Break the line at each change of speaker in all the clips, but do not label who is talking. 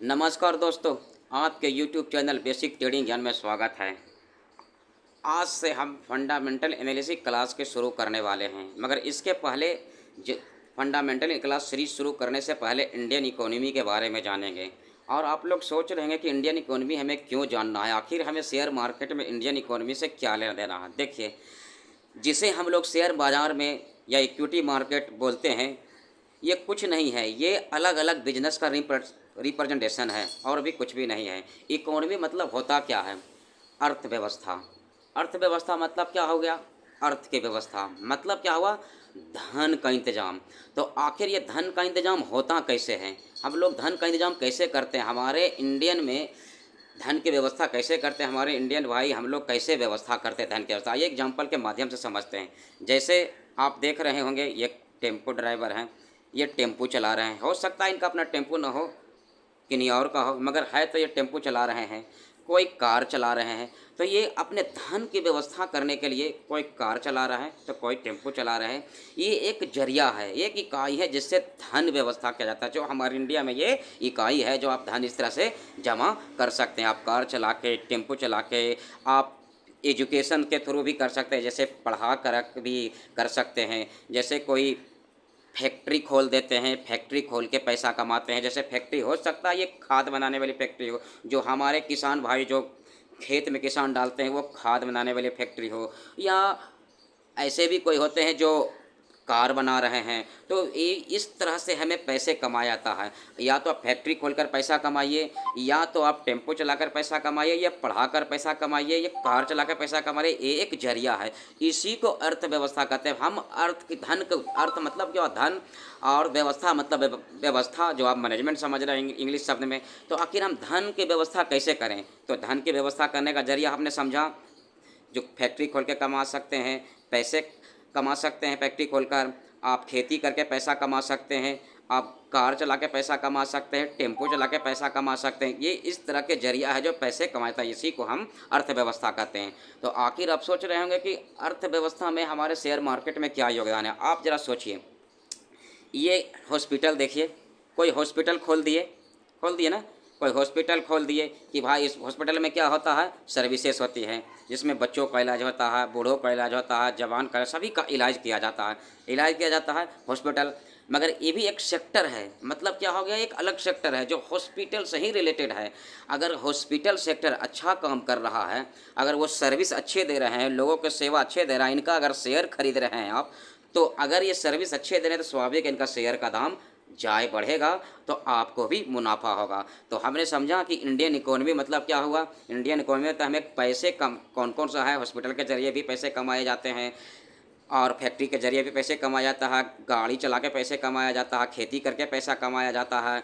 नमस्कार दोस्तों, आपके YouTube चैनल बेसिक ट्रेडिंग ज्ञान में स्वागत है। आज से हम फंडामेंटल एनालिसिस क्लास के शुरू करने वाले हैं, मगर इसके पहले ज फंडामेंटल क्लास सीरीज शुरू करने से पहले इंडियन इकोनॉमी के बारे में जानेंगे। और आप लोग सोच रहे हैं कि इंडियन इकोनॉमी हमें क्यों जानना है, आखिर हमें शेयर मार्केट में इंडियन इकोनॉमी से क्या लेना देना है। देखिए, जिसे हम लोग शेयर बाज़ार में या इक्विटी मार्केट बोलते हैं, ये कुछ नहीं है, ये अलग अलग बिजनेस का रिप्रेजेंटेशन है और भी कुछ भी नहीं है। इकोनॉमी मतलब होता क्या है? अर्थव्यवस्था। अर्थव्यवस्था मतलब क्या हो गया? अर्थ की व्यवस्था मतलब क्या हुआ? धन का इंतजाम। तो आखिर ये धन का इंतजाम होता कैसे है? हम लोग धन का इंतजाम कैसे करते हैं? हमारे इंडियन में धन की व्यवस्था कैसे करते हैं? हमारे इंडियन भाई हम लोग कैसे व्यवस्था करते हैं धन की व्यवस्था? ये एग्जाम्पल के माध्यम से समझते हैं। जैसे आप देख रहे होंगे, ये टेम्पो ड्राइवर हैं, ये टेम्पो चला रहे हैं। हो सकता है इनका अपना टेम्पो ना हो, किन्हीं और का हो, मगर है तो ये टेम्पो चला रहे हैं, कोई कार चला रहे हैं। तो ये अपने धन की व्यवस्था करने के लिए कोई कार चला रहा है तो कोई टेम्पो चला रहे हैं। ये एक जरिया है, एक इकाई है जिससे धन व्यवस्था किया जाता है। जो हमारे इंडिया में ये इकाई है जो आप धन इस तरह से जमा कर सकते हैं। आप कार चला के, टेम्पो चला के, आप एजुकेशन के थ्रू भी कर सकते हैं, जैसे पढ़ा कर भी कर सकते हैं। जैसे कोई फैक्ट्री खोल देते हैं, फैक्ट्री खोल के पैसा कमाते हैं। जैसे फैक्ट्री हो सकता है ये खाद बनाने वाली फैक्ट्री हो, जो हमारे किसान भाई जो खेत में किसान डालते हैं वो खाद बनाने वाली फैक्ट्री हो, या ऐसे भी कोई होते हैं जो कार बना रहे हैं। तो ये इस तरह से हमें पैसे कमाया जाता है। या तो आप फैक्ट्री खोलकर पैसा कमाइए, या तो आप टेम्पो चलाकर पैसा कमाइए, या पढ़ाकर पैसा कमाइए, या कार चलाकर पैसा कमाइए। ये एक जरिया है, इसी को अर्थव्यवस्था कहते हैं। हम अर्थ की धन को, अर्थ मतलब क्या? धन, और व्यवस्था मतलब व्यवस्था, जो आप मैनेजमेंट समझ रहे हैं इंग्लिश शब्द में। तो आखिर हम धन की व्यवस्था कैसे करें? तो धन की व्यवस्था करने का जरिया हमने समझा, जो फैक्ट्री खोल के कमा सकते हैं, पैसे कमा सकते हैं फैक्ट्री खोलकर। आप खेती करके पैसा कमा सकते हैं, आप कार चला के पैसा कमा सकते हैं, टेम्पो चला के पैसा कमा सकते हैं। ये इस तरह के जरिया है जो पैसे कमाता है, इसी को हम अर्थव्यवस्था कहते हैं। तो आखिर आप सोच रहे होंगे कि अर्थव्यवस्था में हमारे शेयर मार्केट में क्या योगदान है। आप ज़रा सोचिए, ये हॉस्पिटल देखिए, कोई हॉस्पिटल खोल दिए ना, कोई हॉस्पिटल खोल दिए कि भाई इस हॉस्पिटल में क्या होता है? सर्विसेज होती हैं, जिसमें बच्चों का इलाज होता है, बूढ़ों का इलाज होता है, जवान का, सभी का इलाज किया जाता है। इलाज किया जाता है हॉस्पिटल। मगर ये भी एक सेक्टर है, मतलब क्या हो गया? एक अलग सेक्टर है जो हॉस्पिटल से ही रिलेटेड है। अगर हॉस्पिटल सेक्टर अच्छा काम कर रहा है, अगर वो सर्विस अच्छे दे रहे हैं, लोगों को सेवा अच्छे दे रहा है, इनका अगर शेयर खरीद रहे हैं आप, तो अगर ये सर्विस अच्छे दे रहे हैं तो स्वाभाविक इनका शेयर का दाम जाए बढ़ेगा, तो आपको भी मुनाफा होगा। तो हमने समझा कि इंडियन इकोनॉमी मतलब क्या हुआ? इंडियन इकोनॉमी में तो हमें पैसे कम कौन कौन सा है? हॉस्पिटल के ज़रिए भी पैसे कमाए जाते हैं, और फैक्ट्री के ज़रिए भी पैसे कमाया जाता है, गाड़ी चला के पैसे कमाया जाता है, खेती करके पैसा कमाया जाता है,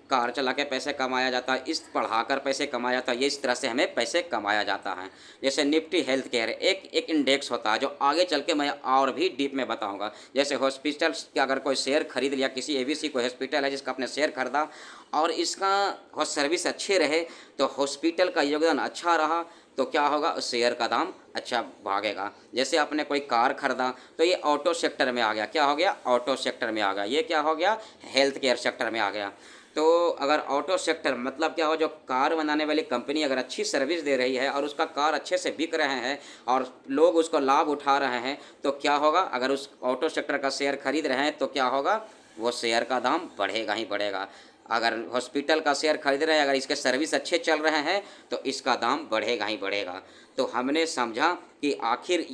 कार चला के पैसे कमाया जाता है, इस पढ़ाकर पैसे कमाया जाता है। ये इस तरह से हमें पैसे कमाया जाता है। जैसे निफ्टी हेल्थ केयर एक एक इंडेक्स होता है, जो आगे चल के मैं और भी डीप में बताऊंगा। जैसे हॉस्पिटल्स का अगर कोई शेयर खरीद लिया, किसी एबीसी कोई हॉस्पिटल है जिसका आपने शेयर खरीदा और इसका सर्विस अच्छे रहे, तो हॉस्पिटल का योगदान अच्छा रहा, तो क्या होगा? उस शेयर का दाम अच्छा भागेगा। जैसे आपने कोई कार खरीदा, तो ये ऑटो सेक्टर में आ गया। क्या हो गया? ऑटो सेक्टर में आ गया। ये क्या हो गया? हेल्थ केयर सेक्टर में आ गया। तो अगर ऑटो सेक्टर मतलब क्या हो? जो कार बनाने वाली कंपनी अगर अच्छी सर्विस दे रही है और उसका कार अच्छे से बिक रहे हैं और लोग उसको लाभ उठा रहे हैं, तो क्या होगा? अगर उस ऑटो सेक्टर का शेयर खरीद रहे हैं तो क्या होगा? वो शेयर का दाम बढ़ेगा ही बढ़ेगा। अगर हॉस्पिटल का शेयर खरीद रहे हैं, अगर इसके सर्विस अच्छे चल रहे हैं, तो इसका दाम बढ़ेगा ही बढ़ेगा। तो हमने समझा कि आखिर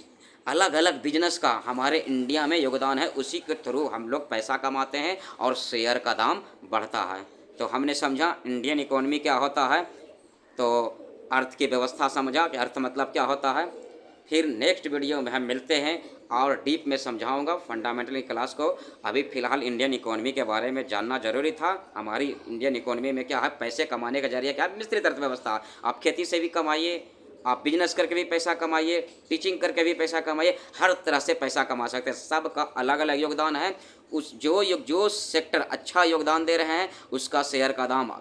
अलग अलग बिजनेस का हमारे इंडिया में योगदान है, उसी के थ्रू हम लोग पैसा कमाते हैं और शेयर का दाम बढ़ता है। तो हमने समझा इंडियन इकोनॉमी क्या होता है, तो अर्थ की व्यवस्था समझा कि अर्थ मतलब क्या होता है। फिर नेक्स्ट वीडियो में हम मिलते हैं और डीप में समझाऊंगा फंडामेंटल क्लास को। अभी फ़िलहाल इंडियन इकोनॉमी के बारे में जानना जरूरी था। हमारी इंडियन इकोनॉमी में क्या है? पैसे कमाने का जरिया क्या है? मिश्रित अर्थव्यवस्था। आप खेती से भी कमाइए, आप बिजनेस करके भी पैसा कमाइए, टीचिंग करके भी पैसा कमाइए, हर तरह से पैसा कमा सकते हैं। सबका अलग अलग योगदान है। जो सेक्टर अच्छा योगदान दे रहे हैं उसका शेयर का दाम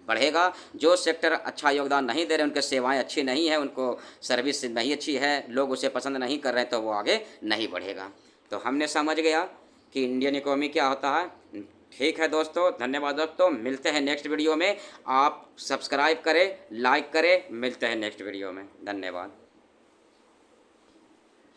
बढ़ेगा। जो सेक्टर अच्छा योगदान नहीं दे रहे, उनके सेवाएं अच्छी नहीं है, उनको सर्विस नहीं अच्छी है, लोग उसे पसंद नहीं कर रहे हैं, तो वो आगे नहीं बढ़ेगा। तो हमने समझ गया कि इंडियन इकोनॉमी क्या होता है, ठीक है दोस्तों, धन्यवाद दोस्तों, मिलते हैं नेक्स्ट वीडियो में। आप सब्सक्राइब करें, लाइक करें, मिलते हैं नेक्स्ट वीडियो में। धन्यवाद।